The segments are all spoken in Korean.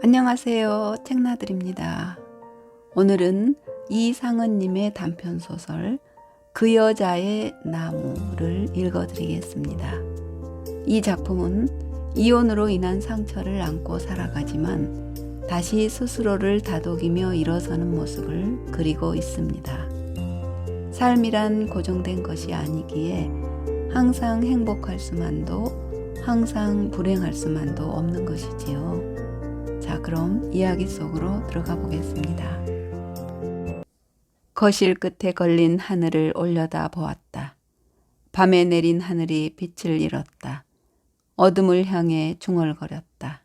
안녕하세요. 책나들입니다. 오늘은 이상은님의 단편소설 그 여자의 나무를 읽어드리겠습니다. 이 작품은 이혼으로 인한 상처를 안고 살아가지만 다시 스스로를 다독이며 일어서는 모습을 그리고 있습니다. 삶이란 고정된 것이 아니기에 항상 행복할 수만도 항상 불행할 수만도 없는 것이지요. 자, 그럼 이야기 속으로 들어가 보겠습니다. 거실 끝에 걸린 하늘을 올려다 보았다. 밤에 내린 하늘이 빛을 잃었다. 어둠을 향해 중얼거렸다.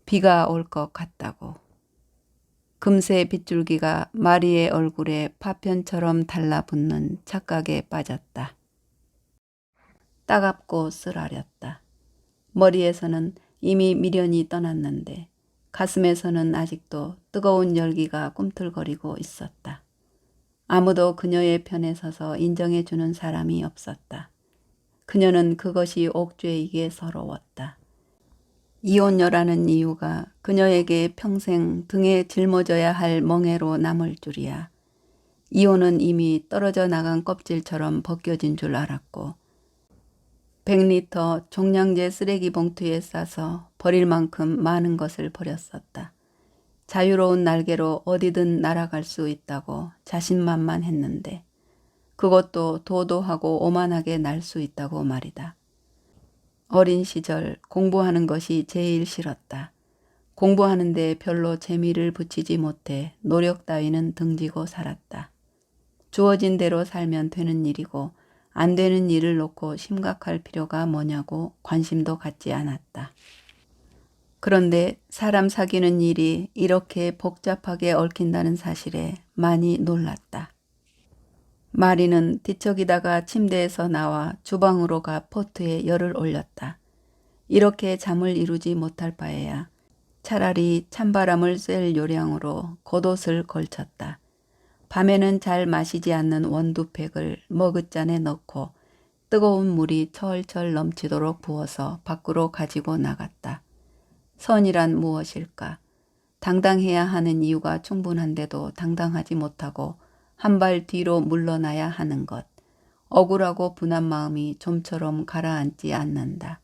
비가 올 것 같다고. 금세 빗줄기가 마리의 얼굴에 파편처럼 달라붙는 착각에 빠졌다. 따갑고 쓰라렸다. 머리에서는 이미 미련이 떠났는데 가슴에서는 아직도 뜨거운 열기가 꿈틀거리고 있었다. 아무도 그녀의 편에 서서 인정해주는 사람이 없었다. 그녀는 그것이 옥죄이게 서러웠다. 이혼녀라는 이유가 그녀에게 평생 등에 짊어져야 할 멍해로 남을 줄이야. 이혼은 이미 떨어져 나간 껍질처럼 벗겨진 줄 알았고 100리터 종량제 쓰레기 봉투에 싸서 버릴 만큼 많은 것을 버렸었다. 자유로운 날개로 어디든 날아갈 수 있다고 자신만만했는데 그것도 도도하고 오만하게 날 수 있다고 말이다. 어린 시절 공부하는 것이 제일 싫었다. 공부하는데 별로 재미를 붙이지 못해 노력 따위는 등지고 살았다. 주어진 대로 살면 되는 일이고 안 되는 일을 놓고 심각할 필요가 뭐냐고 관심도 갖지 않았다. 그런데 사람 사귀는 일이 이렇게 복잡하게 얽힌다는 사실에 많이 놀랐다. 마리는 뒤척이다가 침대에서 나와 주방으로 가 포트에 열을 올렸다. 이렇게 잠을 이루지 못할 바에야 차라리 찬바람을 쐴 요량으로 겉옷을 걸쳤다. 밤에는 잘 마시지 않는 원두팩을 머그잔에 넣고 뜨거운 물이 철철 넘치도록 부어서 밖으로 가지고 나갔다. 선이란 무엇일까? 당당해야 하는 이유가 충분한데도 당당하지 못하고 한 발 뒤로 물러나야 하는 것. 억울하고 분한 마음이 좀처럼 가라앉지 않는다.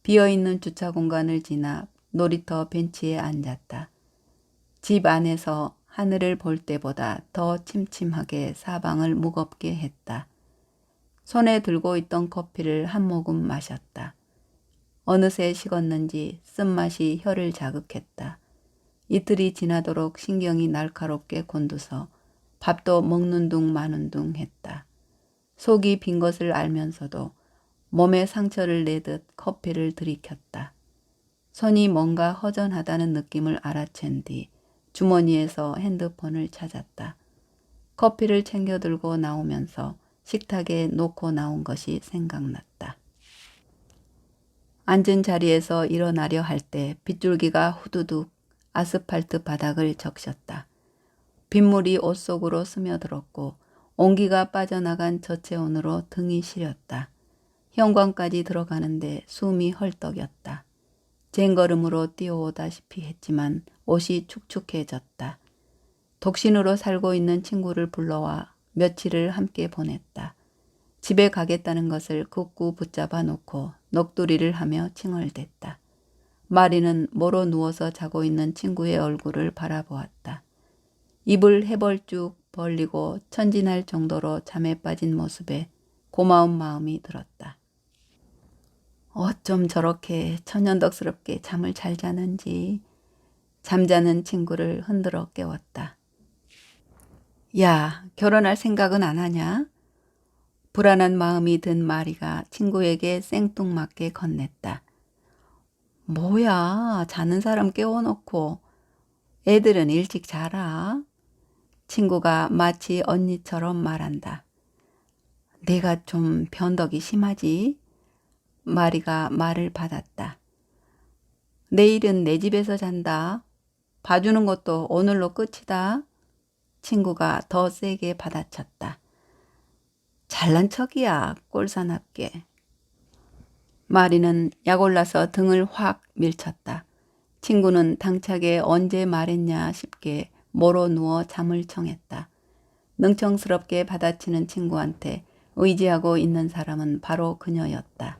비어있는 주차 공간을 지나 놀이터 벤치에 앉았다. 집 안에서 하늘을 볼 때보다 더 침침하게 사방을 무겁게 했다. 손에 들고 있던 커피를 한 모금 마셨다. 어느새 식었는지 쓴맛이 혀를 자극했다. 이틀이 지나도록 신경이 날카롭게 곤두서 밥도 먹는 둥 마는 둥 했다. 속이 빈 것을 알면서도 몸에 상처를 내듯 커피를 들이켰다. 손이 뭔가 허전하다는 느낌을 알아챈 뒤 주머니에서 핸드폰을 찾았다. 커피를 챙겨 들고 나오면서 식탁에 놓고 나온 것이 생각났다. 앉은 자리에서 일어나려 할 때 빗줄기가 후두둑 아스팔트 바닥을 적셨다. 빗물이 옷 속으로 스며들었고 온기가 빠져나간 저체온으로 등이 시렸다. 현관까지 들어가는데 숨이 헐떡였다. 쟁걸음으로 뛰어오다시피 했지만 옷이 축축해졌다. 독신으로 살고 있는 친구를 불러와 며칠을 함께 보냈다. 집에 가겠다는 것을 굳고 붙잡아 놓고 넋두리를 하며 칭얼댔다. 마리는 모로 누워서 자고 있는 친구의 얼굴을 바라보았다. 입을 해벌쭉 벌리고 천진할 정도로 잠에 빠진 모습에 고마운 마음이 들었다. 어쩜 저렇게 천연덕스럽게 잠을 잘 자는지. 잠자는 친구를 흔들어 깨웠다. 야, 결혼할 생각은 안 하냐? 불안한 마음이 든 마리가 친구에게 생뚱맞게 건넸다. 뭐야, 자는 사람 깨워놓고. 애들은 일찍 자라. 친구가 마치 언니처럼 말한다. 내가 좀 변덕이 심하지? 마리가 말을 받았다. 내일은 내 집에서 잔다. 봐주는 것도 오늘로 끝이다. 친구가 더 세게 받아쳤다. 잘난 척이야, 꼴사납게. 마리는 약 올라서 등을 확 밀쳤다. 친구는 당차게 언제 말했냐 싶게 모로 누워 잠을 청했다. 능청스럽게 받아치는 친구한테 의지하고 있는 사람은 바로 그녀였다.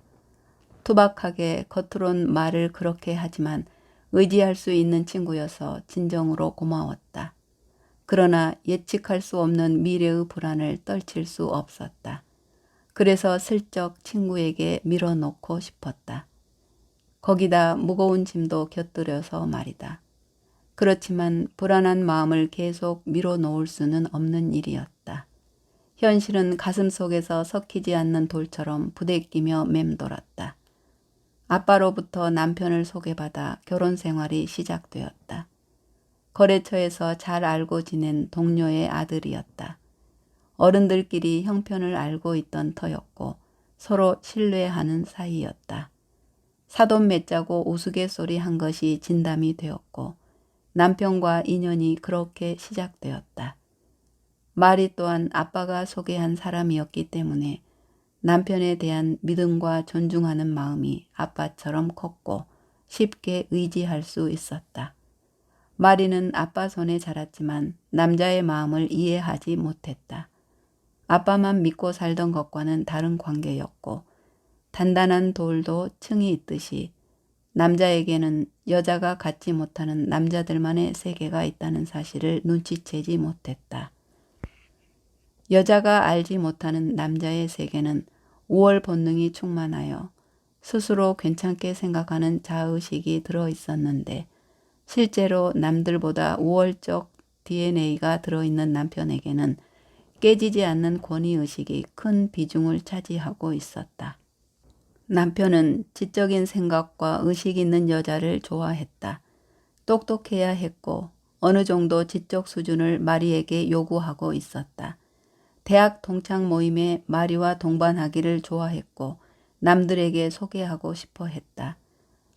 투박하게 겉으론 말을 그렇게 하지만 의지할 수 있는 친구여서 진정으로 고마웠다. 그러나 예측할 수 없는 미래의 불안을 떨칠 수 없었다. 그래서 슬쩍 친구에게 밀어놓고 싶었다. 거기다 무거운 짐도 곁들여서 말이다. 그렇지만 불안한 마음을 계속 밀어놓을 수는 없는 일이었다. 현실은 가슴속에서 섞이지 않는 돌처럼 부대끼며 맴돌았다. 아빠로부터 남편을 소개받아 결혼 생활이 시작되었다. 거래처에서 잘 알고 지낸 동료의 아들이었다. 어른들끼리 형편을 알고 있던 터였고 서로 신뢰하는 사이였다. 사돈 맺자고 우스갯소리 한 것이 진담이 되었고 남편과 인연이 그렇게 시작되었다. 마리 또한 아빠가 소개한 사람이었기 때문에 남편에 대한 믿음과 존중하는 마음이 아빠처럼 컸고 쉽게 의지할 수 있었다. 마리는 아빠 손에 자랐지만 남자의 마음을 이해하지 못했다. 아빠만 믿고 살던 것과는 다른 관계였고 단단한 돌도 층이 있듯이 남자에게는 여자가 갖지 못하는 남자들만의 세계가 있다는 사실을 눈치채지 못했다. 여자가 알지 못하는 남자의 세계는 우월 본능이 충만하여 스스로 괜찮게 생각하는 자의식이 들어있었는데 실제로 남들보다 우월적 DNA가 들어있는 남편에게는 깨지지 않는 권위의식이 큰 비중을 차지하고 있었다. 남편은 지적인 생각과 의식 있는 여자를 좋아했다. 똑똑해야 했고 어느 정도 지적 수준을 마리에게 요구하고 있었다. 대학 동창 모임에 마리와 동반하기를 좋아했고 남들에게 소개하고 싶어 했다.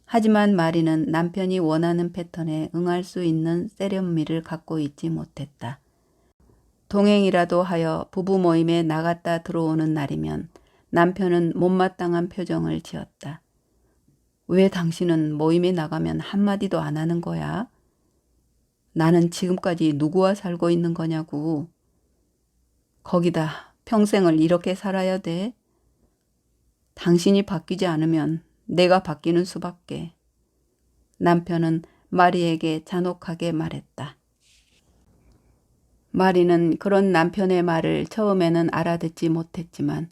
하지만 마리는 남편이 원하는 패턴에 응할 수 있는 세련미를 갖고 있지 못했다. 동행이라도 하여 부부 모임에 나갔다 들어오는 날이면 남편은 못마땅한 표정을 지었다. 왜 당신은 모임에 나가면 한마디도 안 하는 거야? 나는 지금까지 누구와 살고 있는 거냐고. 거기다 평생을 이렇게 살아야 돼? 당신이 바뀌지 않으면 내가 바뀌는 수밖에. 남편은 마리에게 잔혹하게 말했다. 마리는 그런 남편의 말을 처음에는 알아듣지 못했지만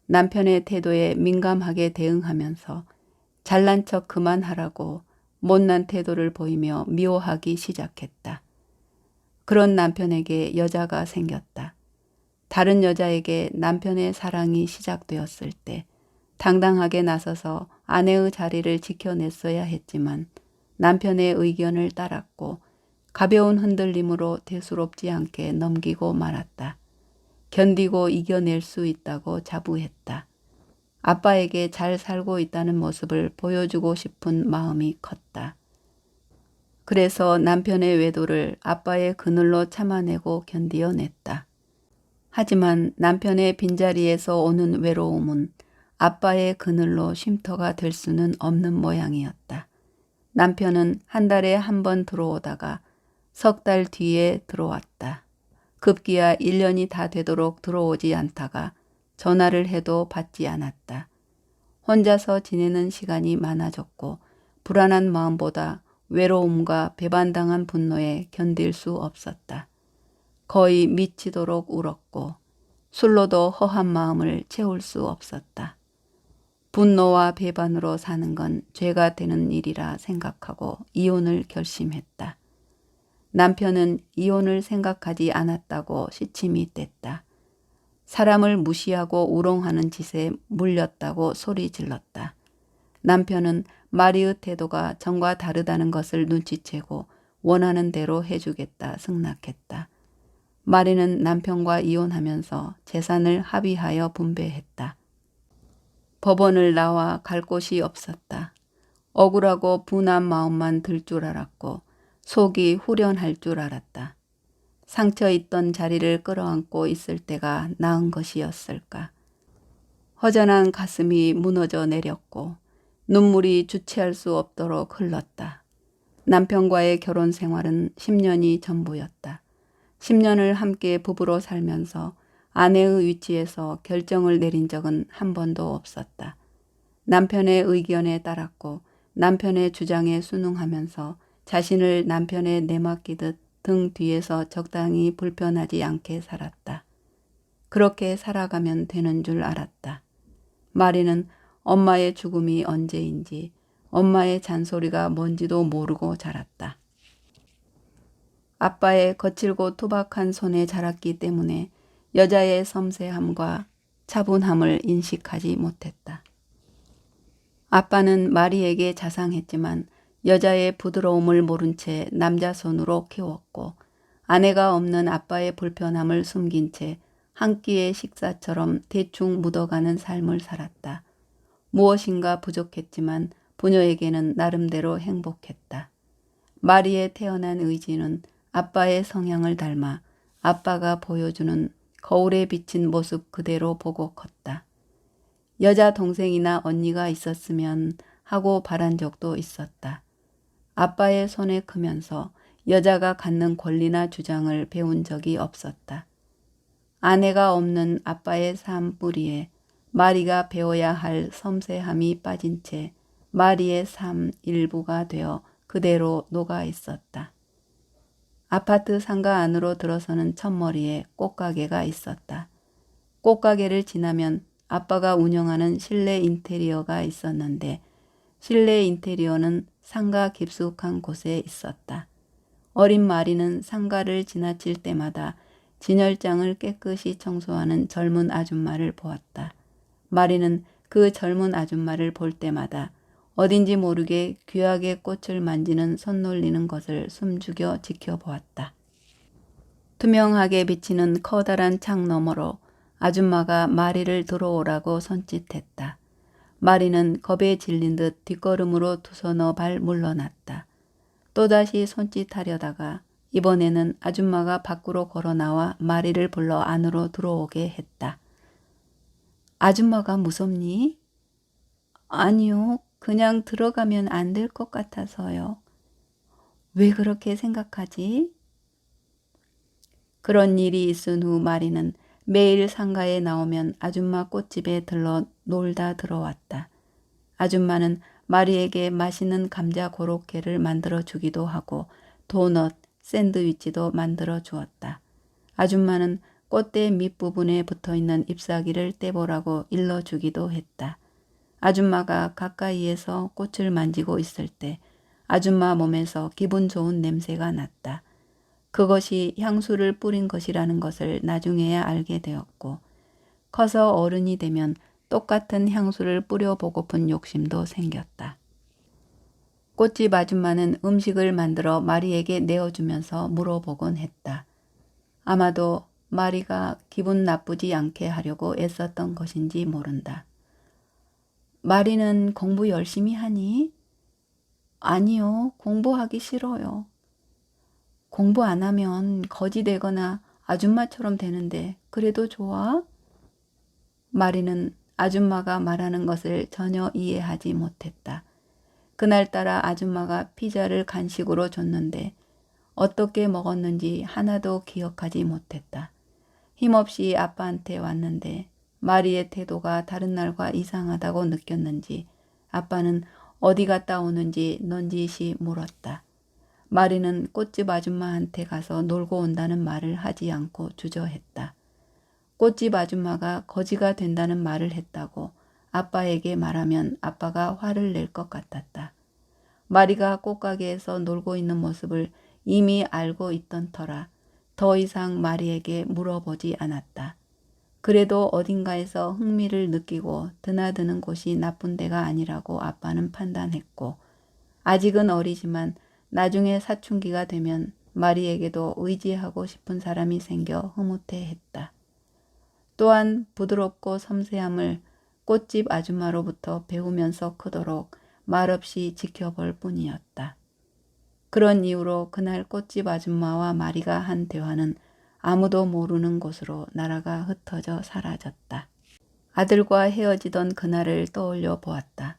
남편의 태도에 민감하게 대응하면서 잘난 척 그만하라고 못난 태도를 보이며 미워하기 시작했다. 그런 남편에게 여자가 생겼다. 다른 여자에게 남편의 사랑이 시작되었을 때 당당하게 나서서 아내의 자리를 지켜냈어야 했지만 남편의 의견을 따랐고 가벼운 흔들림으로 대수롭지 않게 넘기고 말았다. 견디고 이겨낼 수 있다고 자부했다. 아빠에게 잘 살고 있다는 모습을 보여주고 싶은 마음이 컸다. 그래서 남편의 외도를 아빠의 그늘로 참아내고 견디어냈다. 하지만 남편의 빈자리에서 오는 외로움은 아빠의 그늘로 쉼터가 될 수는 없는 모양이었다. 남편은 한 달에 한 번 들어오다가 석 달 뒤에 들어왔다. 급기야 1년이 다 되도록 들어오지 않다가 전화를 해도 받지 않았다. 혼자서 지내는 시간이 많아졌고 불안한 마음보다 외로움과 배반당한 분노에 견딜 수 없었다. 거의 미치도록 울었고 술로도 허한 마음을 채울 수 없었다. 분노와 배반으로 사는 건 죄가 되는 일이라 생각하고 이혼을 결심했다. 남편은 이혼을 생각하지 않았다고 시침이 뗐다. 사람을 무시하고 우롱하는 짓에 물렸다고 소리 질렀다. 남편은 마리의 태도가 전과 다르다는 것을 눈치채고 원하는 대로 해주겠다 승낙했다. 마리는 남편과 이혼하면서 재산을 합의하여 분배했다. 법원을 나와 갈 곳이 없었다. 억울하고 분한 마음만 들 줄 알았고 속이 후련할 줄 알았다. 상처 있던 자리를 끌어안고 있을 때가 나은 것이었을까. 허전한 가슴이 무너져 내렸고 눈물이 주체할 수 없도록 흘렀다. 남편과의 결혼 생활은 10년이 전부였다. 10년을 함께 부부로 살면서 아내의 위치에서 결정을 내린 적은 한 번도 없었다. 남편의 의견에 따랐고 남편의 주장에 순응하면서 자신을 남편에 내맡기듯 등 뒤에서 적당히 불편하지 않게 살았다. 그렇게 살아가면 되는 줄 알았다. 마리는 엄마의 죽음이 언제인지 엄마의 잔소리가 뭔지도 모르고 자랐다. 아빠의 거칠고 투박한 손에 자랐기 때문에 여자의 섬세함과 차분함을 인식하지 못했다. 아빠는 마리에게 자상했지만 여자의 부드러움을 모른 채 남자 손으로 키웠고 아내가 없는 아빠의 불편함을 숨긴 채 한 끼의 식사처럼 대충 묻어가는 삶을 살았다. 무엇인가 부족했지만 부녀에게는 나름대로 행복했다. 마리의 태어난 의지는 아빠의 성향을 닮아 아빠가 보여주는 거울에 비친 모습 그대로 보고 컸다. 여자 동생이나 언니가 있었으면 하고 바란 적도 있었다. 아빠의 손에 크면서 여자가 갖는 권리나 주장을 배운 적이 없었다. 아내가 없는 아빠의 삶 뿌리에 마리가 배워야 할 섬세함이 빠진 채 마리의 삶 일부가 되어 그대로 녹아 있었다. 아파트 상가 안으로 들어서는 첫머리에 꽃가게가 있었다. 꽃가게를 지나면 아빠가 운영하는 실내 인테리어가 있었는데 실내 인테리어는 상가 깊숙한 곳에 있었다. 어린 마리는 상가를 지나칠 때마다 진열장을 깨끗이 청소하는 젊은 아줌마를 보았다. 마리는 그 젊은 아줌마를 볼 때마다 어딘지 모르게 귀하게 꽃을 만지는 손 놀리는 것을 숨죽여 지켜보았다. 투명하게 비치는 커다란 창 너머로 아줌마가 마리를 들어오라고 손짓했다. 마리는 겁에 질린 듯 뒷걸음으로 두 서너 발 물러났다. 또다시 손짓하려다가 이번에는 아줌마가 밖으로 걸어 나와 마리를 불러 안으로 들어오게 했다. 아줌마가 무섭니? 아니요. 그냥 들어가면 안 될 것 같아서요. 왜 그렇게 생각하지? 그런 일이 있은 후 마리는 매일 상가에 나오면 아줌마 꽃집에 들러 놀다 들어왔다. 아줌마는 마리에게 맛있는 감자 고로케를 만들어 주기도 하고 도넛, 샌드위치도 만들어 주었다. 아줌마는 꽃대 밑부분에 붙어있는 잎사귀를 떼보라고 일러주기도 했다. 아줌마가 가까이에서 꽃을 만지고 있을 때 아줌마 몸에서 기분 좋은 냄새가 났다. 그것이 향수를 뿌린 것이라는 것을 나중에야 알게 되었고 커서 어른이 되면 똑같은 향수를 뿌려보고픈 욕심도 생겼다. 꽃집 아줌마는 음식을 만들어 마리에게 내어주면서 물어보곤 했다. 아마도 마리가 기분 나쁘지 않게 하려고 애썼던 것인지 모른다. 마리는 공부 열심히 하니? 아니요, 공부하기 싫어요. 공부 안 하면 거지 되거나 아줌마처럼 되는데 그래도 좋아? 마리는 아줌마가 말하는 것을 전혀 이해하지 못했다. 그날따라 아줌마가 피자를 간식으로 줬는데 어떻게 먹었는지 하나도 기억하지 못했다. 힘없이 아빠한테 왔는데 마리의 태도가 다른 날과 이상하다고 느꼈는지 아빠는 어디 갔다 오는지 넌지시 물었다. 마리는 꽃집 아줌마한테 가서 놀고 온다는 말을 하지 않고 주저했다. 꽃집 아줌마가 거지가 된다는 말을 했다고 아빠에게 말하면 아빠가 화를 낼 것 같았다. 마리가 꽃가게에서 놀고 있는 모습을 이미 알고 있던 터라 더 이상 마리에게 물어보지 않았다. 그래도 어딘가에서 흥미를 느끼고 드나드는 곳이 나쁜 데가 아니라고 아빠는 판단했고 아직은 어리지만 나중에 사춘기가 되면 마리에게도 의지하고 싶은 사람이 생겨 흐뭇해했다. 또한 부드럽고 섬세함을 꽃집 아줌마로부터 배우면서 크도록 말없이 지켜볼 뿐이었다. 그런 이유로 그날 꽃집 아줌마와 마리가 한 대화는 아무도 모르는 곳으로 날아가 흩어져 사라졌다. 아들과 헤어지던 그날을 떠올려 보았다.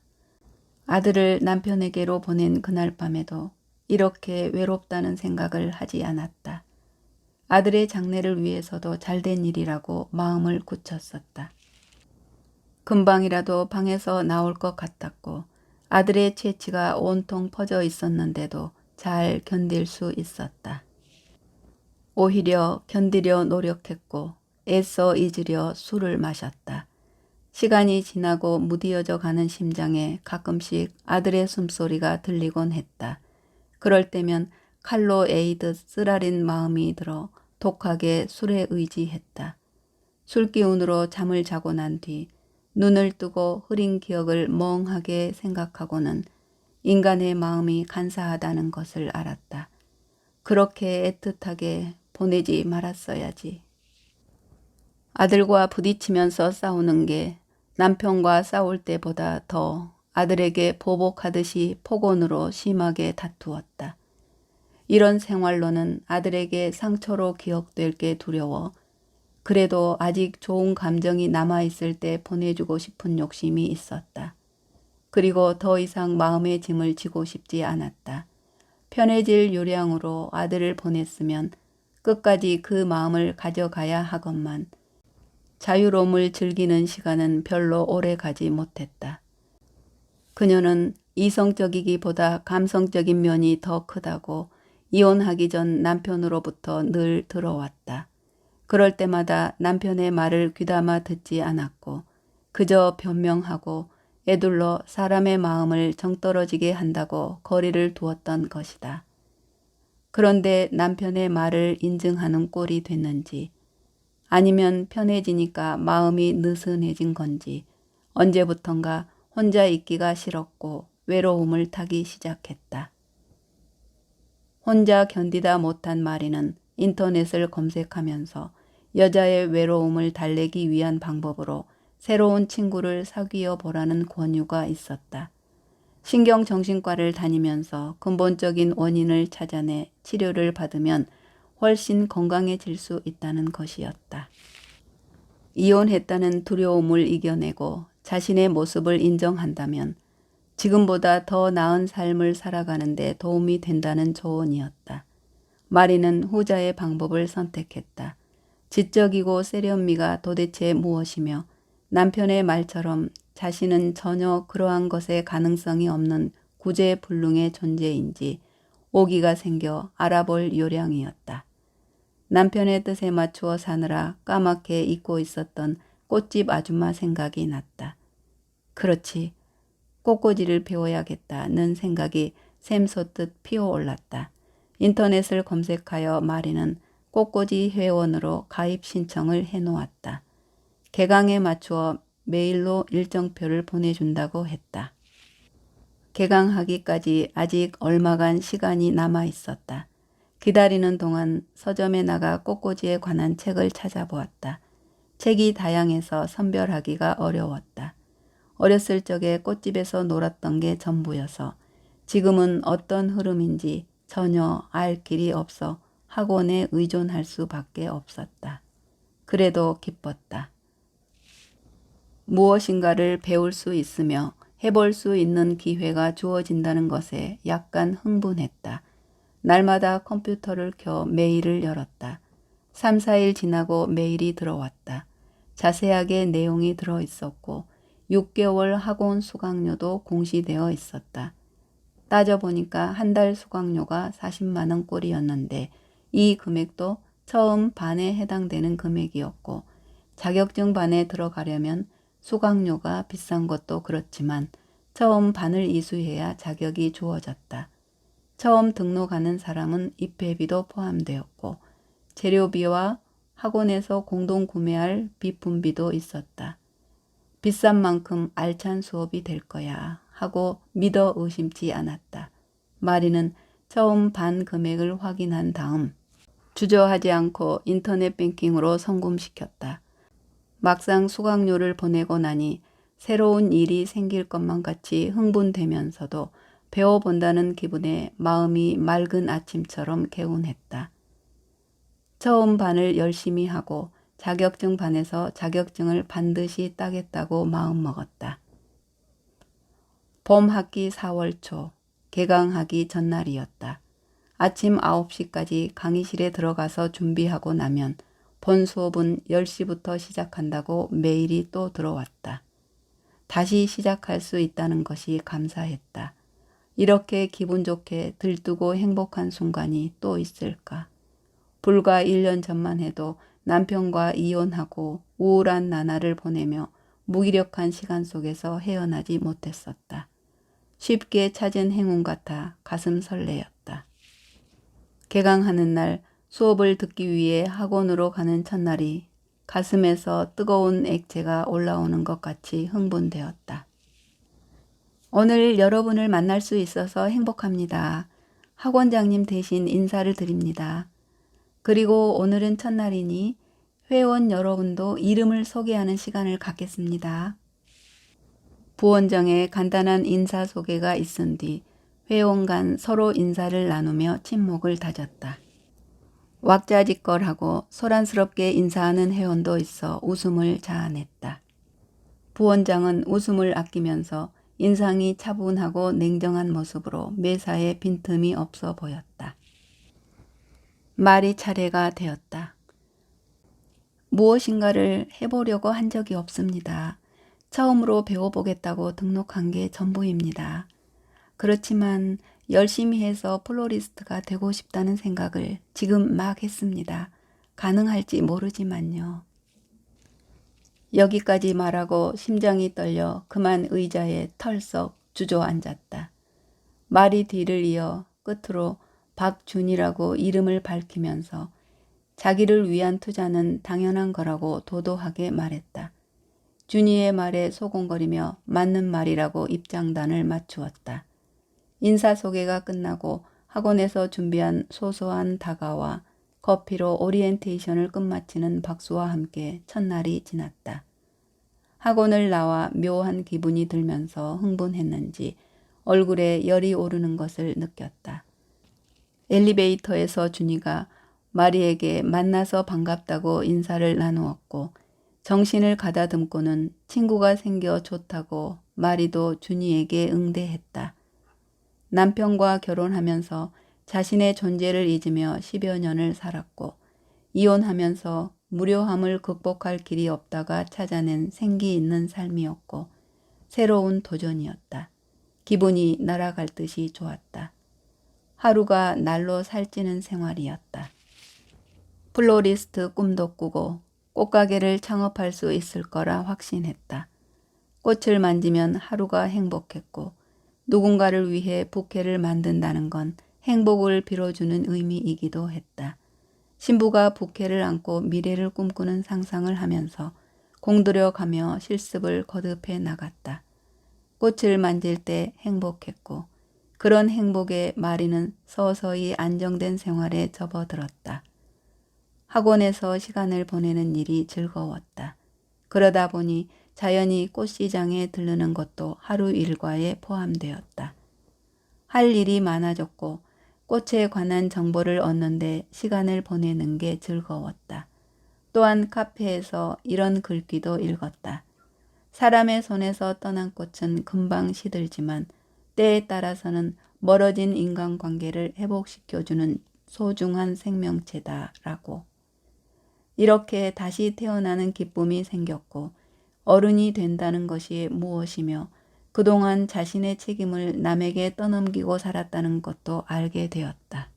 아들을 남편에게로 보낸 그날 밤에도 이렇게 외롭다는 생각을 하지 않았다. 아들의 장래를 위해서도 잘된 일이라고 마음을 굳혔었다. 금방이라도 방에서 나올 것 같았고 아들의 채취가 온통 퍼져 있었는데도 잘 견딜 수 있었다. 오히려 견디려 노력했고 애써 잊으려 술을 마셨다. 시간이 지나고 무디어져 가는 심장에 가끔씩 아들의 숨소리가 들리곤 했다. 그럴 때면 칼로 에이듯 쓰라린 마음이 들어 독하게 술에 의지했다. 술 기운으로 잠을 자고 난 뒤 눈을 뜨고 흐린 기억을 멍하게 생각하고는 인간의 마음이 간사하다는 것을 알았다. 그렇게 애틋하게 보내지 말았어야지. 아들과 부딪히면서 싸우는 게 남편과 싸울 때보다 더 아들에게 보복하듯이 폭언으로 심하게 다투었다. 이런 생활로는 아들에게 상처로 기억될 게 두려워 그래도 아직 좋은 감정이 남아있을 때 보내주고 싶은 욕심이 있었다. 그리고 더 이상 마음의 짐을 지고 싶지 않았다. 편해질 요량으로 아들을 보냈으면 끝까지 그 마음을 가져가야 하건만 자유로움을 즐기는 시간은 별로 오래 가지 못했다. 그녀는 이성적이기보다 감성적인 면이 더 크다고 이혼하기 전 남편으로부터 늘 들어왔다. 그럴 때마다 남편의 말을 귀담아 듣지 않았고 그저 변명하고 애둘러 사람의 마음을 정떨어지게 한다고 거리를 두었던 것이다. 그런데 남편의 말을 인증하는 꼴이 됐는지 아니면 편해지니까 마음이 느슨해진 건지 언제부턴가 혼자 있기가 싫었고 외로움을 타기 시작했다. 혼자 견디다 못한 마리는 인터넷을 검색하면서 여자의 외로움을 달래기 위한 방법으로 새로운 친구를 사귀어 보라는 권유가 있었다. 신경정신과를 다니면서 근본적인 원인을 찾아내 치료를 받으면 훨씬 건강해질 수 있다는 것이었다. 이혼했다는 두려움을 이겨내고 자신의 모습을 인정한다면 지금보다 더 나은 삶을 살아가는 데 도움이 된다는 조언이었다. 마리는 후자의 방법을 선택했다. 지적이고 세련미가 도대체 무엇이며 남편의 말처럼 자신은 전혀 그러한 것에 가능성이 없는 구제불능의 존재인지 오기가 생겨 알아볼 요량이었다. 남편의 뜻에 맞추어 사느라 까맣게 잊고 있었던 꽃집 아줌마 생각이 났다. 그렇지, 꽃꽂이를 배워야겠다는 생각이 샘솟듯 피어올랐다. 인터넷을 검색하여 마리는 꽃꽂이 회원으로 가입 신청을 해놓았다. 개강에 맞추어 메일로 일정표를 보내준다고 했다. 개강하기까지 아직 얼마간 시간이 남아 있었다. 기다리는 동안 서점에 나가 꽃꽂이에 관한 책을 찾아보았다. 책이 다양해서 선별하기가 어려웠다. 어렸을 적에 꽃집에서 놀았던 게 전부여서 지금은 어떤 흐름인지 전혀 알 길이 없어 학원에 의존할 수밖에 없었다. 그래도 기뻤다. 무엇인가를 배울 수 있으며 해볼 수 있는 기회가 주어진다는 것에 약간 흥분했다. 날마다 컴퓨터를 켜 메일을 열었다. 3, 4일 지나고 메일이 들어왔다. 자세하게 내용이 들어있었고 6개월 학원 수강료도 공시되어 있었다. 따져보니까 한 달 수강료가 40만 원 꼴이었는데 이 금액도 처음 반에 해당되는 금액이었고 자격증 반에 들어가려면 수강료가 비싼 것도 그렇지만 처음 반을 이수해야 자격이 주어졌다. 처음 등록하는 사람은 입회비도 포함되었고 재료비와 학원에서 공동 구매할 비품비도 있었다. 비싼 만큼 알찬 수업이 될 거야 하고 믿어 의심치 않았다. 마리는 처음 반 금액을 확인한 다음 주저하지 않고 인터넷 뱅킹으로 송금시켰다. 막상 수강료를 보내고 나니 새로운 일이 생길 것만 같이 흥분되면서도 배워본다는 기분에 마음이 맑은 아침처럼 개운했다. 처음 반을 열심히 하고 자격증 반에서 자격증을 반드시 따겠다고 마음먹었다. 봄 학기 4월 초 개강하기 전날이었다. 아침 9시까지 강의실에 들어가서 준비하고 나면 본 수업은 10시부터 시작한다고 메일이 또 들어왔다. 다시 시작할 수 있다는 것이 감사했다. 이렇게 기분 좋게 들뜨고 행복한 순간이 또 있을까? 불과 1년 전만 해도 남편과 이혼하고 우울한 나날을 보내며 무기력한 시간 속에서 헤어나지 못했었다. 쉽게 찾은 행운 같아 가슴 설레었다. 개강하는 날 수업을 듣기 위해 학원으로 가는 첫날이 가슴에서 뜨거운 액체가 올라오는 것 같이 흥분되었다. 오늘 여러분을 만날 수 있어서 행복합니다. 학원장님 대신 인사를 드립니다. 그리고 오늘은 첫날이니 회원 여러분도 이름을 소개하는 시간을 갖겠습니다. 부원장의 간단한 인사 소개가 있은 뒤 회원 간 서로 인사를 나누며 침묵을 다졌다. 왁자지껄하고 소란스럽게 인사하는 회원도 있어 웃음을 자아냈다. 부원장은 웃음을 아끼면서 인상이 차분하고 냉정한 모습으로 매사에 빈틈이 없어 보였다. 말이 차례가 되었다. 무엇인가를 해보려고 한 적이 없습니다. 처음으로 배워보겠다고 등록한 게 전부입니다. 그렇지만 열심히 해서 플로리스트가 되고 싶다는 생각을 지금 막 했습니다. 가능할지 모르지만요. 여기까지 말하고 심장이 떨려 그만 의자에 털썩 주저앉았다. 말이 뒤를 이어 끝으로 박준이라고 이름을 밝히면서 자기를 위한 투자는 당연한 거라고 도도하게 말했다. 준이의 말에 소곤거리며 맞는 말이라고 입장단을 맞추었다. 인사소개가 끝나고 학원에서 준비한 소소한 다가와 커피로 오리엔테이션을 끝마치는 박수와 함께 첫날이 지났다. 학원을 나와 묘한 기분이 들면서 흥분했는지 얼굴에 열이 오르는 것을 느꼈다. 엘리베이터에서 준이가 마리에게 만나서 반갑다고 인사를 나누었고 정신을 가다듬고는 친구가 생겨 좋다고 마리도 준이에게 응대했다. 남편과 결혼하면서 자신의 존재를 잊으며 10여 년을 살았고 이혼하면서 무료함을 극복할 길이 없다가 찾아낸 생기 있는 삶이었고 새로운 도전이었다. 기분이 날아갈 듯이 좋았다. 하루가 날로 살찌는 생활이었다. 플로리스트 꿈도 꾸고 꽃가게를 창업할 수 있을 거라 확신했다. 꽃을 만지면 하루가 행복했고 누군가를 위해 부케를 만든다는 건 행복을 빌어주는 의미이기도 했다. 신부가 부케를 안고 미래를 꿈꾸는 상상을 하면서 공들여가며 실습을 거듭해 나갔다. 꽃을 만질 때 행복했고 그런 행복에 마리는 서서히 안정된 생활에 접어들었다. 학원에서 시간을 보내는 일이 즐거웠다. 그러다 보니 자연히 꽃시장에 들르는 것도 하루 일과에 포함되었다. 할 일이 많아졌고 꽃에 관한 정보를 얻는데 시간을 보내는 게 즐거웠다. 또한 카페에서 이런 글귀도 읽었다. 사람의 손에서 떠난 꽃은 금방 시들지만 때에 따라서는 멀어진 인간관계를 회복시켜주는 소중한 생명체다라고. 이렇게 다시 태어나는 기쁨이 생겼고 어른이 된다는 것이 무엇이며 그동안 자신의 책임을 남에게 떠넘기고 살았다는 것도 알게 되었다.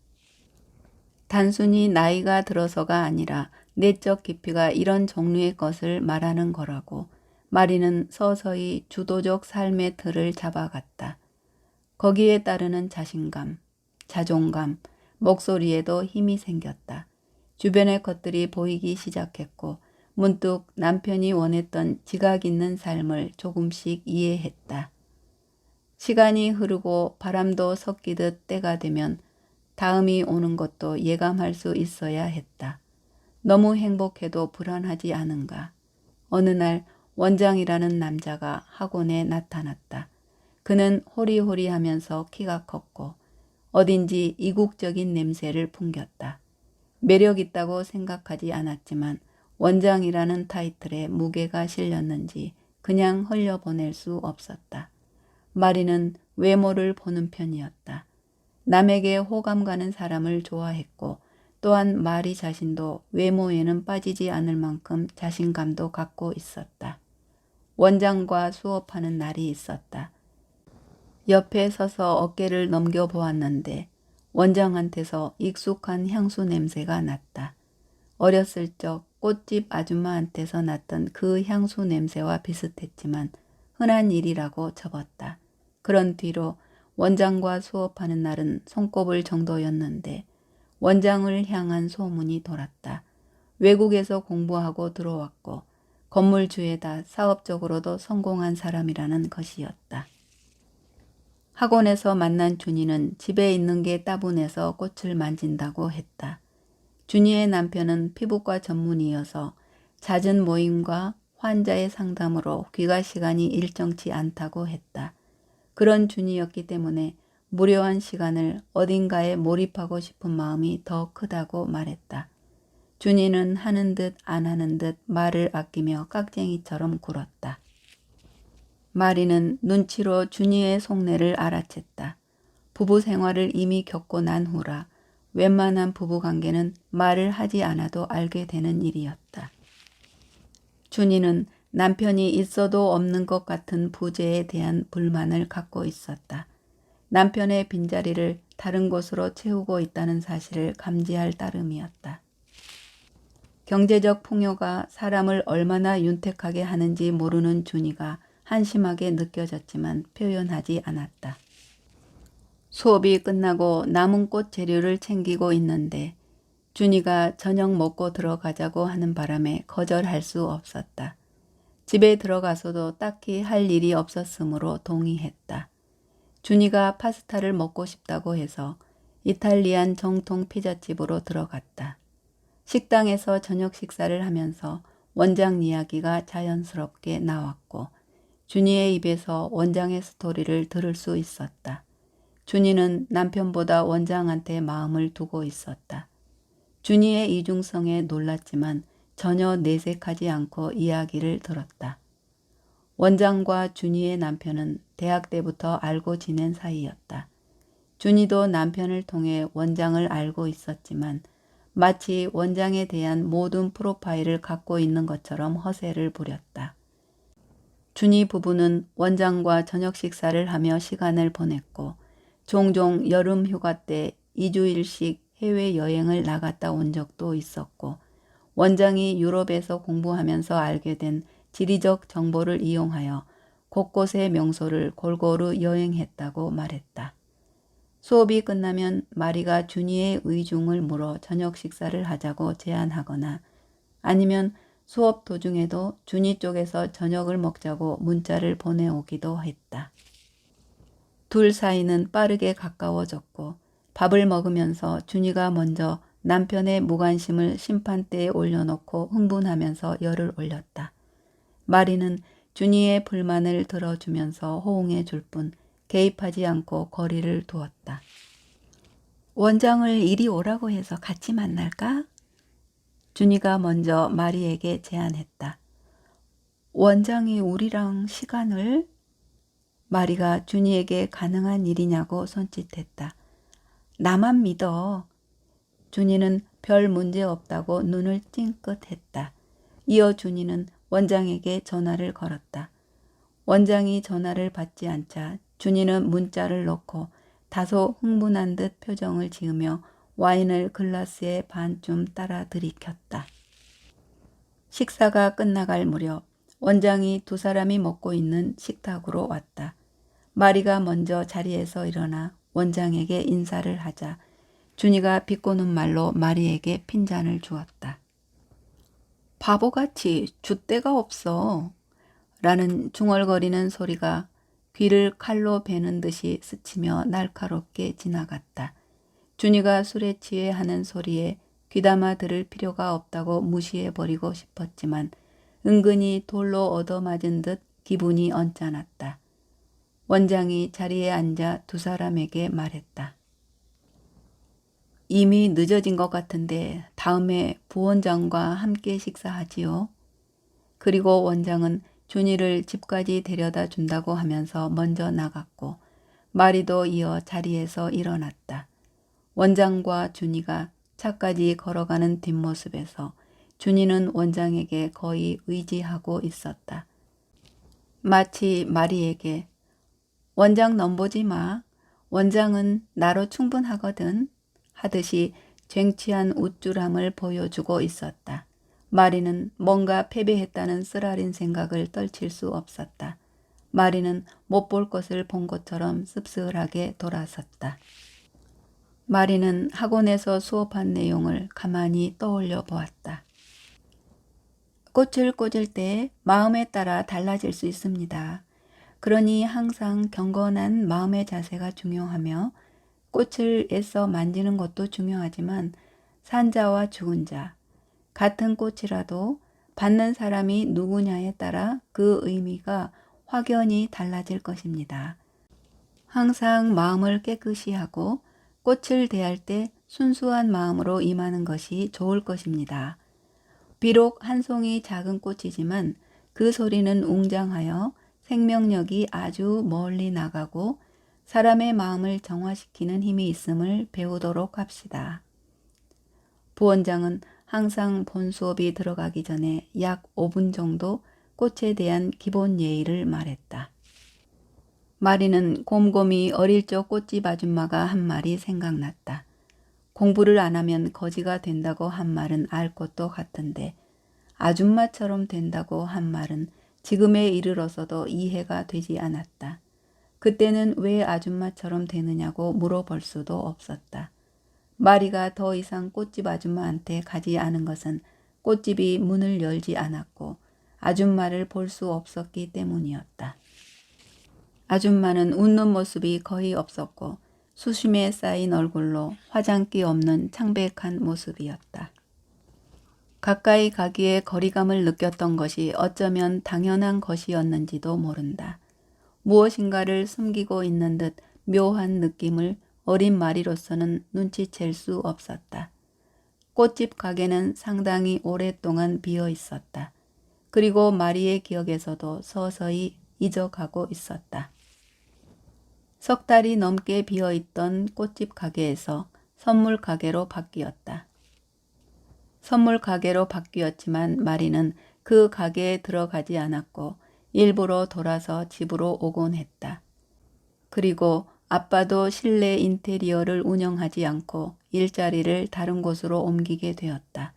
단순히 나이가 들어서가 아니라 내적 깊이가 이런 종류의 것을 말하는 거라고 마리는 서서히 주도적 삶의 틀을 잡아갔다. 거기에 따르는 자신감, 자존감, 목소리에도 힘이 생겼다. 주변의 것들이 보이기 시작했고 문득 남편이 원했던 지각 있는 삶을 조금씩 이해했다. 시간이 흐르고 바람도 섞이듯 때가 되면 다음이 오는 것도 예감할 수 있어야 했다. 너무 행복해도 불안하지 않은가. 어느 날 원장이라는 남자가 학원에 나타났다. 그는 호리호리하면서 키가 컸고 어딘지 이국적인 냄새를 풍겼다. 매력 있다고 생각하지 않았지만 원장이라는 타이틀에 무게가 실렸는지 그냥 흘려보낼 수 없었다. 마리는 외모를 보는 편이었다. 남에게 호감 가는 사람을 좋아했고 또한 마리 자신도 외모에는 빠지지 않을 만큼 자신감도 갖고 있었다. 원장과 수업하는 날이 있었다. 옆에 서서 어깨를 넘겨보았는데 원장한테서 익숙한 향수 냄새가 났다. 어렸을 적 꽃집 아줌마한테서 났던 그 향수 냄새와 비슷했지만 흔한 일이라고 접었다. 그런 뒤로 원장과 수업하는 날은 손꼽을 정도였는데 원장을 향한 소문이 돌았다. 외국에서 공부하고 들어왔고 건물주에다 사업적으로도 성공한 사람이라는 것이었다. 학원에서 만난 준이는 집에 있는 게 따분해서 꽃을 만진다고 했다. 준이의 남편은 피부과 전문이어서 잦은 모임과 환자의 상담으로 귀가 시간이 일정치 않다고 했다. 그런 준이였기 때문에 무료한 시간을 어딘가에 몰입하고 싶은 마음이 더 크다고 말했다. 준이는 하는 듯 안 하는 듯 말을 아끼며 깍쟁이처럼 굴었다. 마리는 눈치로 준이의 속내를 알아챘다. 부부 생활을 이미 겪고 난 후라 웬만한 부부관계는 말을 하지 않아도 알게 되는 일이었다. 준이는 남편이 있어도 없는 것 같은 부재에 대한 불만을 갖고 있었다. 남편의 빈자리를 다른 곳으로 채우고 있다는 사실을 감지할 따름이었다. 경제적 풍요가 사람을 얼마나 윤택하게 하는지 모르는 준이가 한심하게 느껴졌지만 표현하지 않았다. 수업이 끝나고 남은 꽃 재료를 챙기고 있는데 준이가 저녁 먹고 들어가자고 하는 바람에 거절할 수 없었다. 집에 들어가서도 딱히 할 일이 없었으므로 동의했다. 준이가 파스타를 먹고 싶다고 해서 이탈리안 정통 피자집으로 들어갔다. 식당에서 저녁 식사를 하면서 원장 이야기가 자연스럽게 나왔고 준이의 입에서 원장의 스토리를 들을 수 있었다. 준이는 남편보다 원장한테 마음을 두고 있었다. 준이의 이중성에 놀랐지만 전혀 내색하지 않고 이야기를 들었다. 원장과 준이의 남편은 대학 때부터 알고 지낸 사이였다. 준이도 남편을 통해 원장을 알고 있었지만 마치 원장에 대한 모든 프로파일을 갖고 있는 것처럼 허세를 부렸다. 준이 부부는 원장과 저녁 식사를 하며 시간을 보냈고 종종 여름 휴가 때 2주일씩 해외여행을 나갔다 온 적도 있었고 원장이 유럽에서 공부하면서 알게 된 지리적 정보를 이용하여 곳곳의 명소를 골고루 여행했다고 말했다. 수업이 끝나면 마리가 준이의 의중을 물어 저녁 식사를 하자고 제안하거나 아니면 수업 도중에도 준이 쪽에서 저녁을 먹자고 문자를 보내오기도 했다. 둘 사이는 빠르게 가까워졌고 밥을 먹으면서 준이가 먼저 남편의 무관심을 심판대에 올려놓고 흥분하면서 열을 올렸다. 마리는 준이의 불만을 들어주면서 호응해 줄 뿐 개입하지 않고 거리를 두었다. 원장을 이리 오라고 해서 같이 만날까? 준이가 먼저 마리에게 제안했다. 원장이 우리랑 시간을? 마리가 준이에게 가능한 일이냐고 손짓했다. 나만 믿어. 준이는 별 문제 없다고 눈을 찡긋했다. 이어 준이는 원장에게 전화를 걸었다. 원장이 전화를 받지 않자 준이는 문자를 넣고 다소 흥분한 듯 표정을 지으며 와인을 글라스에 반쯤 따라 들이켰다. 식사가 끝나갈 무렵 원장이 두 사람이 먹고 있는 식탁으로 왔다. 마리가 먼저 자리에서 일어나 원장에게 인사를 하자 준이가 비꼬는 말로 마리에게 핀잔을 주었다. 바보같이 줏대가 없어 라는 중얼거리는 소리가 귀를 칼로 베는 듯이 스치며 날카롭게 지나갔다. 준이가 술에 취해 하는 소리에 귀담아 들을 필요가 없다고 무시해버리고 싶었지만 은근히 돌로 얻어맞은 듯 기분이 언짢았다. 원장이 자리에 앉아 두 사람에게 말했다. 이미 늦어진 것 같은데 다음에 부원장과 함께 식사하지요. 그리고 원장은 준이를 집까지 데려다 준다고 하면서 먼저 나갔고 마리도 이어 자리에서 일어났다. 원장과 준이가 차까지 걸어가는 뒷모습에서 준이는 원장에게 거의 의지하고 있었다. 마치 마리에게 원장 넘보지 마. 원장은 나로 충분하거든. 하듯이 쟁취한 우쭐함을 보여주고 있었다. 마리는 뭔가 패배했다는 쓰라린 생각을 떨칠 수 없었다. 마리는 못 볼 것을 본 것처럼 씁쓸하게 돌아섰다. 마리는 학원에서 수업한 내용을 가만히 떠올려 보았다. 꽃을 꽂을 때 마음에 따라 달라질 수 있습니다. 그러니 항상 경건한 마음의 자세가 중요하며 꽃을 애써 만지는 것도 중요하지만 산자와 죽은 자, 같은 꽃이라도 받는 사람이 누구냐에 따라 그 의미가 확연히 달라질 것입니다. 항상 마음을 깨끗이 하고 꽃을 대할 때 순수한 마음으로 임하는 것이 좋을 것입니다. 비록 한 송이 작은 꽃이지만 그 소리는 웅장하여 생명력이 아주 멀리 나가고 사람의 마음을 정화시키는 힘이 있음을 배우도록 합시다. 부원장은 항상 본 수업이 들어가기 전에 약 5분 정도 꽃에 대한 기본 예의를 말했다. 마리는 곰곰이 어릴 적 꽃집 아줌마가 한 말이 생각났다. 공부를 안 하면 거지가 된다고 한 말은 알 것도 같은데 아줌마처럼 된다고 한 말은 지금에 이르러서도 이해가 되지 않았다. 그때는 왜 아줌마처럼 되느냐고 물어볼 수도 없었다. 마리가 더 이상 꽃집 아줌마한테 가지 않은 것은 꽃집이 문을 열지 않았고 아줌마를 볼 수 없었기 때문이었다. 아줌마는 웃는 모습이 거의 없었고 수심에 쌓인 얼굴로 화장기 없는 창백한 모습이었다. 가까이 가기에 거리감을 느꼈던 것이 어쩌면 당연한 것이었는지도 모른다. 무엇인가를 숨기고 있는 듯 묘한 느낌을 어린 마리로서는 눈치챌 수 없었다. 꽃집 가게는 상당히 오랫동안 비어 있었다. 그리고 마리의 기억에서도 서서히 잊어가고 있었다. 석 달이 넘게 비어 있던 꽃집 가게에서 선물 가게로 바뀌었다. 선물 가게로 바뀌었지만 마리는 그 가게에 들어가지 않았고 일부러 돌아서 집으로 오곤 했다. 그리고 아빠도 실내 인테리어를 운영하지 않고 일자리를 다른 곳으로 옮기게 되었다.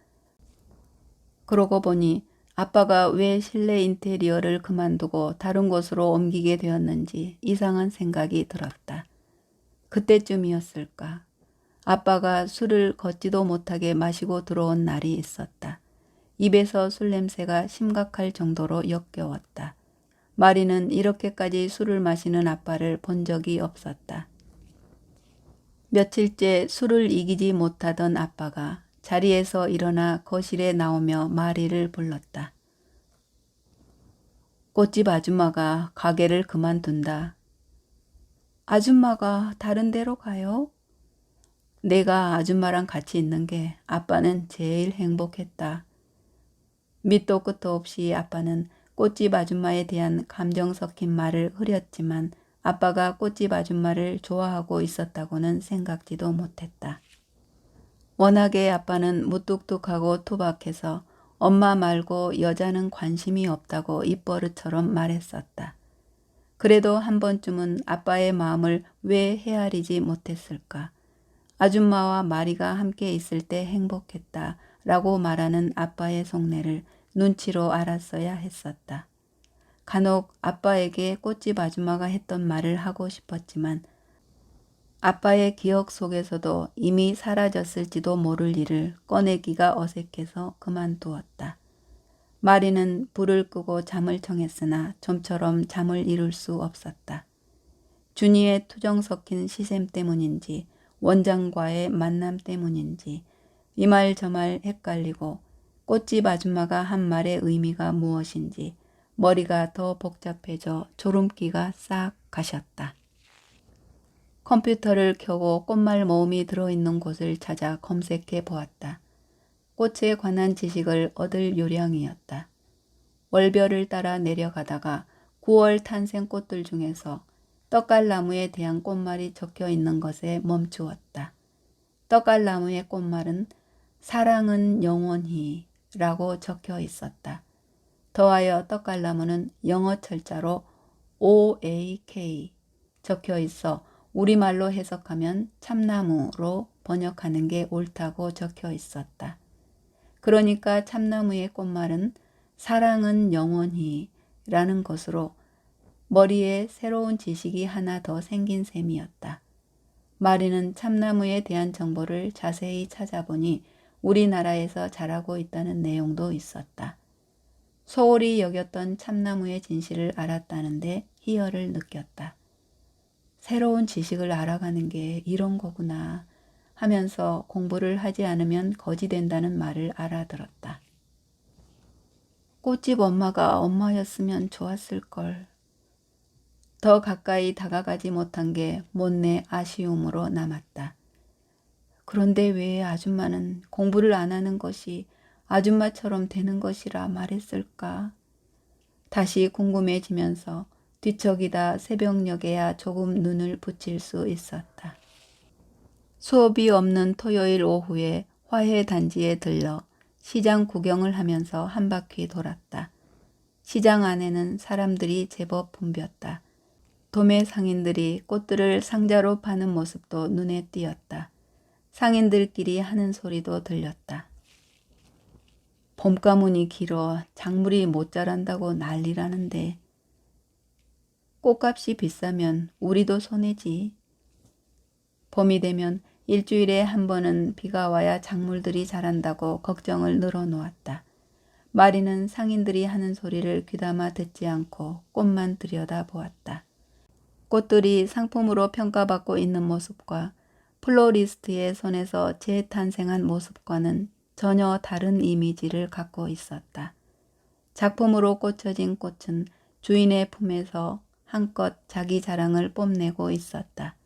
그러고 보니 아빠가 왜 실내 인테리어를 그만두고 다른 곳으로 옮기게 되었는지 이상한 생각이 들었다. 그때쯤이었을까? 아빠가 술을 걷지도 못하게 마시고 들어온 날이 있었다. 입에서 술 냄새가 심각할 정도로 역겨웠다. 마리는 이렇게까지 술을 마시는 아빠를 본 적이 없었다. 며칠째 술을 이기지 못하던 아빠가 자리에서 일어나 거실에 나오며 마리를 불렀다. 꽃집 아줌마가 가게를 그만둔다. 아줌마가 다른 데로 가요? 내가 아줌마랑 같이 있는 게 아빠는 제일 행복했다. 밑도 끝도 없이 아빠는 꽃집 아줌마에 대한 감정 섞인 말을 흐렸지만 아빠가 꽃집 아줌마를 좋아하고 있었다고는 생각지도 못했다. 워낙에 아빠는 무뚝뚝하고 투박해서 엄마 말고 여자는 관심이 없다고 입버릇처럼 말했었다. 그래도 한 번쯤은 아빠의 마음을 왜 헤아리지 못했을까? 아줌마와 마리가 함께 있을 때 행복했다 라고 말하는 아빠의 속내를 눈치로 알았어야 했었다. 간혹 아빠에게 꽃집 아줌마가 했던 말을 하고 싶었지만 아빠의 기억 속에서도 이미 사라졌을지도 모를 일을 꺼내기가 어색해서 그만두었다. 마리는 불을 끄고 잠을 청했으나 좀처럼 잠을 이룰 수 없었다. 준이의 투정 섞인 시샘 때문인지 원장과의 만남 때문인지 이 말 저 말 헷갈리고 꽃집 아줌마가 한 말의 의미가 무엇인지 머리가 더 복잡해져 졸음기가 싹 가셨다. 컴퓨터를 켜고 꽃말 모음이 들어있는 곳을 찾아 검색해 보았다. 꽃에 관한 지식을 얻을 요량이었다. 월별을 따라 내려가다가 9월 탄생 꽃들 중에서 떡갈나무에 대한 꽃말이 적혀 있는 것에 멈추었다. 떡갈나무의 꽃말은 사랑은 영원히 라고 적혀 있었다. 더하여 떡갈나무는 영어 철자로 OAK 적혀 있어 우리말로 해석하면 참나무로 번역하는 게 옳다고 적혀 있었다. 그러니까 참나무의 꽃말은 사랑은 영원히 라는 것으로 머리에 새로운 지식이 하나 더 생긴 셈이었다. 마리는 참나무에 대한 정보를 자세히 찾아보니 우리나라에서 자라고 있다는 내용도 있었다. 소홀히 여겼던 참나무의 진실을 알았다는데 희열을 느꼈다. 새로운 지식을 알아가는 게 이런 거구나 하면서 공부를 하지 않으면 거지 된다는 말을 알아들었다. 꽃집 엄마가 엄마였으면 좋았을걸. 더 가까이 다가가지 못한 게 못내 아쉬움으로 남았다. 그런데 왜 아줌마는 공부를 안 하는 것이 아줌마처럼 되는 것이라 말했을까? 다시 궁금해지면서 뒤척이다 새벽녘에야 조금 눈을 붙일 수 있었다. 수업이 없는 토요일 오후에 화훼단지에 들러 시장 구경을 하면서 한 바퀴 돌았다. 시장 안에는 사람들이 제법 붐볐다. 도매 상인들이 꽃들을 상자로 파는 모습도 눈에 띄었다. 상인들끼리 하는 소리도 들렸다. 봄가문이 길어 작물이 못 자란다고 난리라는데 꽃값이 비싸면 우리도 손해지. 봄이 되면 일주일에 한 번은 비가 와야 작물들이 자란다고 걱정을 늘어놓았다. 마리는 상인들이 하는 소리를 귀담아 듣지 않고 꽃만 들여다보았다. 꽃들이 상품으로 평가받고 있는 모습과 플로리스트의 손에서 재탄생한 모습과는 전혀 다른 이미지를 갖고 있었다. 작품으로 꽂혀진 꽃은 주인의 품에서 한껏 자기 자랑을 뽐내고 있었다.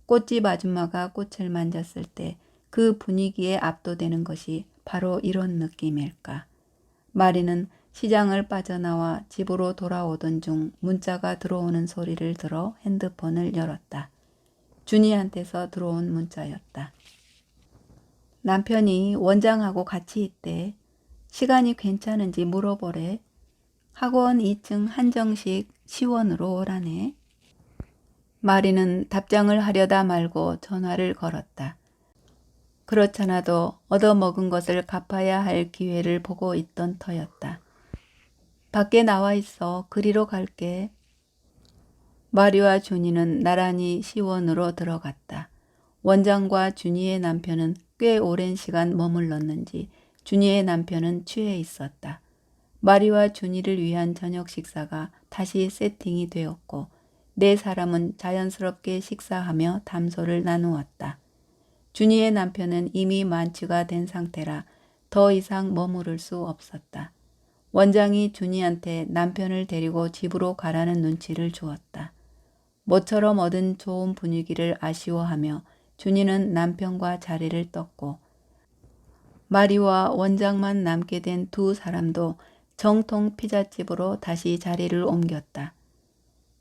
꽃집 아줌마가 꽃을 만졌을 때 그 분위기에 압도되는 것이 바로 이런 느낌일까. 마리는 시장을 빠져나와 집으로 돌아오던 중 문자가 들어오는 소리를 들어 핸드폰을 열었다. 준이한테서 들어온 문자였다. 남편이 원장하고 같이 있대. 시간이 괜찮은지 물어보래. 학원 2층 한정식 시원으로 오라네. 마리는 답장을 하려다 말고 전화를 걸었다. 그렇잖아도 얻어먹은 것을 갚아야 할 기회를 보고 있던 터였다. 밖에 나와 있어. 그리로 갈게. 마리와 준이는 나란히 시원으로 들어갔다. 원장과 준이의 남편은 꽤 오랜 시간 머물렀는지 준이의 남편은 취해 있었다. 마리와 준이를 위한 저녁 식사가 다시 세팅이 되었고 네 사람은 자연스럽게 식사하며 담소를 나누었다. 준이의 남편은 이미 만취가 된 상태라 더 이상 머무를 수 없었다. 원장이 준이한테 남편을 데리고 집으로 가라는 눈치를 주었다. 모처럼 얻은 좋은 분위기를 아쉬워하며 준이는 남편과 자리를 떴고 마리와 원장만 남게 된 두 사람도 정통 피자집으로 다시 자리를 옮겼다.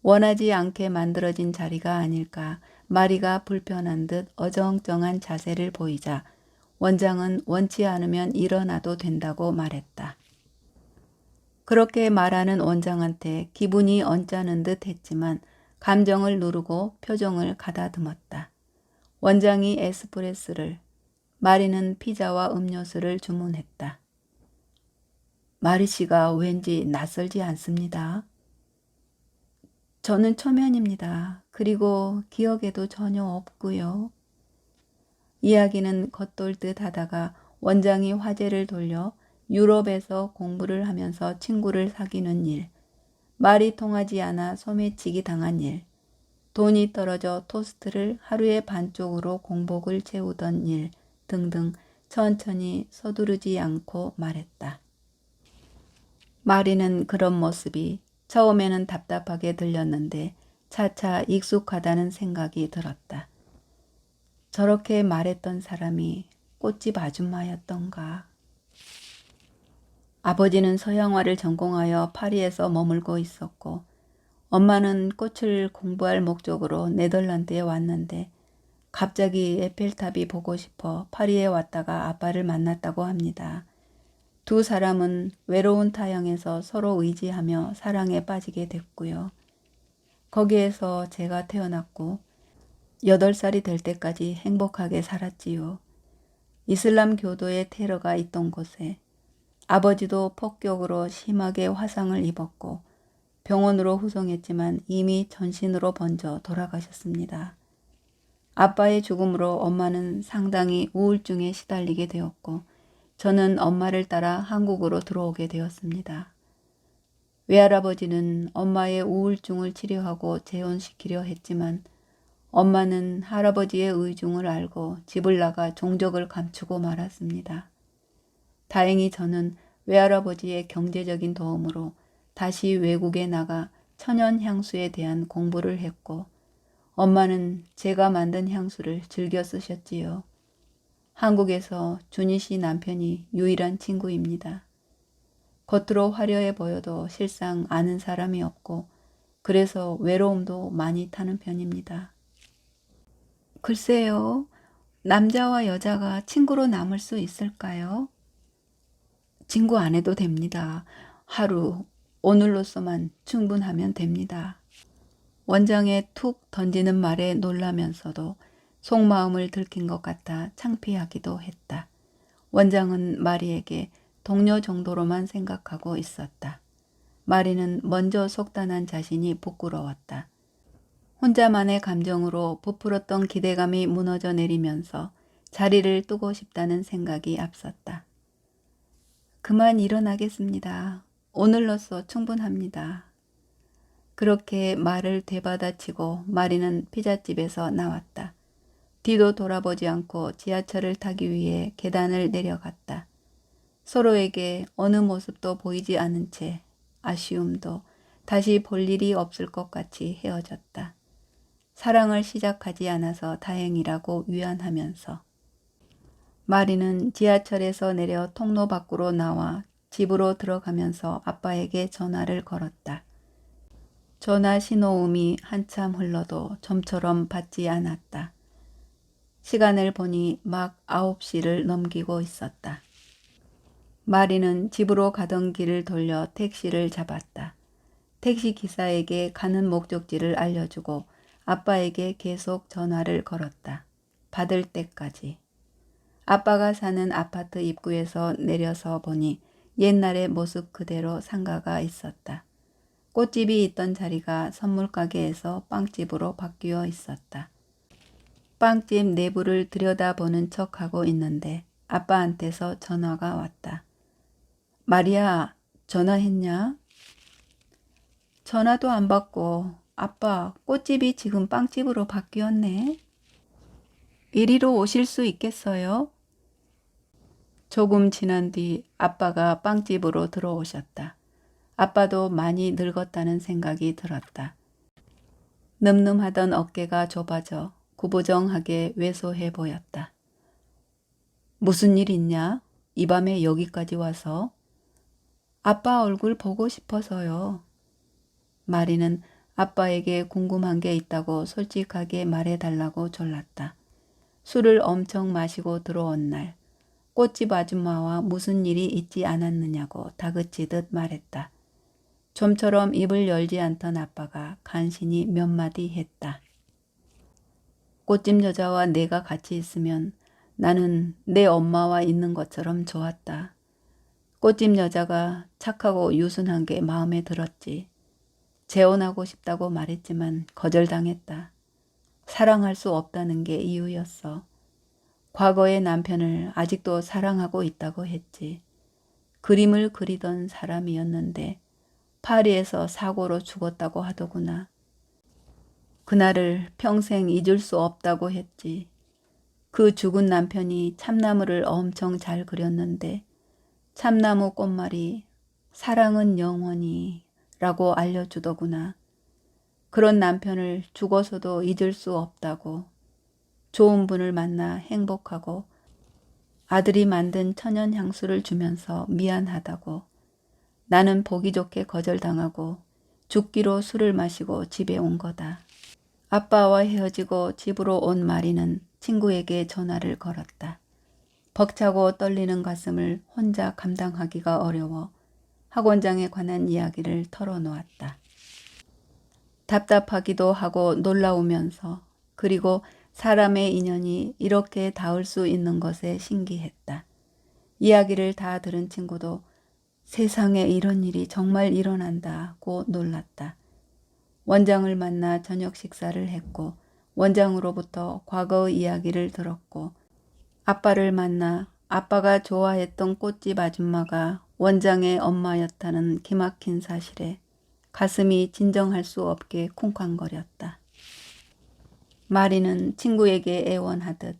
원하지 않게 만들어진 자리가 아닐까 마리가 불편한 듯 어정쩡한 자세를 보이자 원장은 원치 않으면 일어나도 된다고 말했다. 그렇게 말하는 원장한테 기분이 언짢은 듯 했지만 감정을 누르고 표정을 가다듬었다. 원장이 에스프레소를, 마리는 피자와 음료수를 주문했다. 마리 씨가 왠지 낯설지 않습니다. 저는 초면입니다. 그리고 기억에도 전혀 없고요. 이야기는 겉돌듯 하다가 원장이 화제를 돌려 유럽에서 공부를 하면서 친구를 사귀는 일, 말이 통하지 않아 소매치기 당한 일, 돈이 떨어져 토스트를 하루에 반쪽으로 공복을 채우던 일 등등 천천히 서두르지 않고 말했다. 마리는 그런 모습이 처음에는 답답하게 들렸는데 차차 익숙하다는 생각이 들었다. 저렇게 말했던 사람이 꽃집 아줌마였던가. 아버지는 서양화를 전공하여 파리에서 머물고 있었고 엄마는 꽃을 공부할 목적으로 네덜란드에 왔는데 갑자기 에펠탑이 보고 싶어 파리에 왔다가 아빠를 만났다고 합니다. 두 사람은 외로운 타향에서 서로 의지하며 사랑에 빠지게 됐고요. 거기에서 제가 태어났고 8살이 될 때까지 행복하게 살았지요. 이슬람 교도의 테러가 있던 곳에 아버지도 폭격으로 심하게 화상을 입었고 병원으로 후송했지만 이미 전신으로 번져 돌아가셨습니다. 아빠의 죽음으로 엄마는 상당히 우울증에 시달리게 되었고 저는 엄마를 따라 한국으로 들어오게 되었습니다. 외할아버지는 엄마의 우울증을 치료하고 재혼시키려 했지만 엄마는 할아버지의 의중을 알고 집을 나가 종적을 감추고 말았습니다. 다행히 저는 외할아버지의 경제적인 도움으로 다시 외국에 나가 천연 향수에 대한 공부를 했고 엄마는 제가 만든 향수를 즐겨 쓰셨지요. 한국에서 준희 씨 남편이 유일한 친구입니다. 겉으로 화려해 보여도 실상 아는 사람이 없고 그래서 외로움도 많이 타는 편입니다. 글쎄요, 남자와 여자가 친구로 남을 수 있을까요? 친구 안 해도 됩니다. 하루, 오늘로서만 충분하면 됩니다. 원장의 툭 던지는 말에 놀라면서도 속마음을 들킨 것 같아 창피하기도 했다. 원장은 마리에게 동료 정도로만 생각하고 있었다. 마리는 먼저 속단한 자신이 부끄러웠다. 혼자만의 감정으로 부풀었던 기대감이 무너져 내리면서 자리를 뜨고 싶다는 생각이 앞섰다. 그만 일어나겠습니다. 오늘로써 충분합니다. 그렇게 말을 되받아치고 마리는 피자집에서 나왔다. 뒤도 돌아보지 않고 지하철을 타기 위해 계단을 내려갔다. 서로에게 어느 모습도 보이지 않은 채 아쉬움도 다시 볼 일이 없을 것 같이 헤어졌다. 사랑을 시작하지 않아서 다행이라고 위안하면서 마리는 지하철에서 내려 통로 밖으로 나와 집으로 들어가면서 아빠에게 전화를 걸었다. 전화 신호음이 한참 흘러도 좀처럼 받지 않았다. 시간을 보니 막 9시를 넘기고 있었다. 마리는 집으로 가던 길을 돌려 택시를 잡았다. 택시 기사에게 가는 목적지를 알려주고 아빠에게 계속 전화를 걸었다. 받을 때까지. 아빠가 사는 아파트 입구에서 내려서 보니 옛날의 모습 그대로 상가가 있었다. 꽃집이 있던 자리가 선물가게에서 빵집으로 바뀌어 있었다. 빵집 내부를 들여다보는 척하고 있는데 아빠한테서 전화가 왔다. 마리아, 전화했냐? 전화도 안 받고 아빠, 꽃집이 지금 빵집으로 바뀌었네. 이리로 오실 수 있겠어요? 조금 지난 뒤 아빠가 빵집으로 들어오셨다. 아빠도 많이 늙었다는 생각이 들었다. 늠름하던 어깨가 좁아져 구부정하게 왜소해 보였다. 무슨 일 있냐? 이 밤에 여기까지 와서? 아빠 얼굴 보고 싶어서요. 마리는 아빠에게 궁금한 게 있다고 솔직하게 말해달라고 졸랐다. 술을 엄청 마시고 들어온 날 꽃집 아줌마와 무슨 일이 있지 않았느냐고 다그치듯 말했다. 좀처럼 입을 열지 않던 아빠가 간신히 몇 마디 했다. 꽃집 여자와 내가 같이 있으면 나는 내 엄마와 있는 것처럼 좋았다. 꽃집 여자가 착하고 유순한 게 마음에 들었지. 재혼하고 싶다고 말했지만 거절당했다. 사랑할 수 없다는 게 이유였어. 과거의 남편을 아직도 사랑하고 있다고 했지. 그림을 그리던 사람이었는데 파리에서 사고로 죽었다고 하더구나. 그날을 평생 잊을 수 없다고 했지. 그 죽은 남편이 참나무를 엄청 잘 그렸는데 참나무 꽃말이 사랑은 영원히 라고 알려주더구나. 그런 남편을 죽어서도 잊을 수 없다고. 좋은 분을 만나 행복하고 아들이 만든 천연 향수를 주면서 미안하다고. 나는 보기 좋게 거절당하고 죽기로 술을 마시고 집에 온 거다. 아빠와 헤어지고 집으로 온 마리는 친구에게 전화를 걸었다. 벅차고 떨리는 가슴을 혼자 감당하기가 어려워 학원장에 관한 이야기를 털어놓았다. 답답하기도 하고 놀라우면서 그리고 사람의 인연이 이렇게 닿을 수 있는 것에 신기했다. 이야기를 다 들은 친구도 세상에 이런 일이 정말 일어난다고 놀랐다. 원장을 만나 저녁 식사를 했고 원장으로부터 과거의 이야기를 들었고 아빠를 만나 아빠가 좋아했던 꽃집 아줌마가 원장의 엄마였다는 기막힌 사실에 가슴이 진정할 수 없게 쿵쾅거렸다. 마리는 친구에게 애원하듯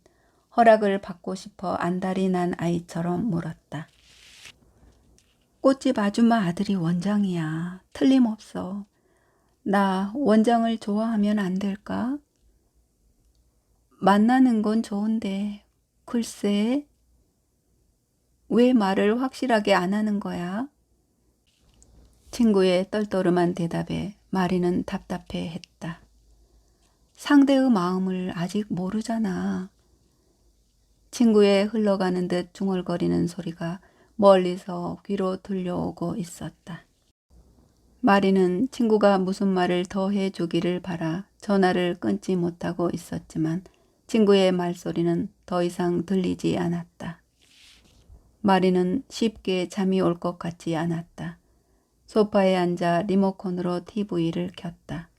허락을 받고 싶어 안달이 난 아이처럼 물었다. 꽃집 아줌마 아들이 원장이야. 틀림없어. 나 원장을 좋아하면 안 될까? 만나는 건 좋은데 글쎄 왜 말을 확실하게 안 하는 거야? 친구의 떨떠름한 대답에 마리는 답답해했다. 상대의 마음을 아직 모르잖아. 친구의 흘러가는 듯 중얼거리는 소리가 멀리서 귀로 들려오고 있었다. 마리는 친구가 무슨 말을 더 해주기를 바라 전화를 끊지 못하고 있었지만 친구의 말소리는 더 이상 들리지 않았다. 마리는 쉽게 잠이 올 것 같지 않았다. 소파에 앉아 리모컨으로 TV를 켰다.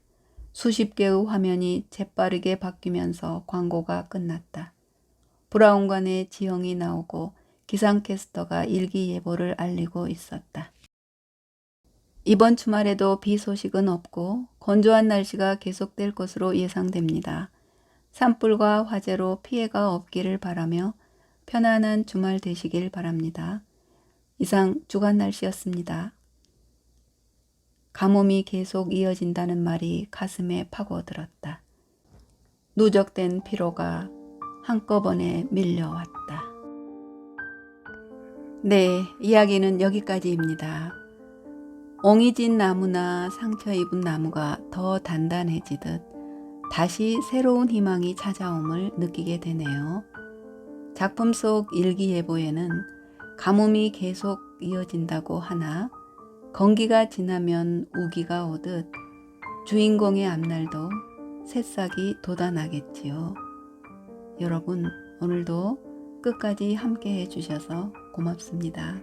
수십 개의 화면이 재빠르게 바뀌면서 광고가 끝났다. 브라운관의 지형이 나오고 기상캐스터가 일기예보를 알리고 있었다. 이번 주말에도 비 소식은 없고 건조한 날씨가 계속될 것으로 예상됩니다. 산불과 화재로 피해가 없기를 바라며 편안한 주말 되시길 바랍니다. 이상 주간 날씨였습니다. 가뭄이 계속 이어진다는 말이 가슴에 파고들었다. 누적된 피로가 한꺼번에 밀려왔다. 네, 이야기는 여기까지입니다. 옹이진 나무나 상처 입은 나무가 더 단단해지듯 다시 새로운 희망이 찾아옴을 느끼게 되네요. 작품 속 일기예보에는 가뭄이 계속 이어진다고 하나 건기가 지나면 우기가 오듯 주인공의 앞날도 새싹이 돋아나겠지요. 여러분 오늘도 끝까지 함께 해주셔서 고맙습니다.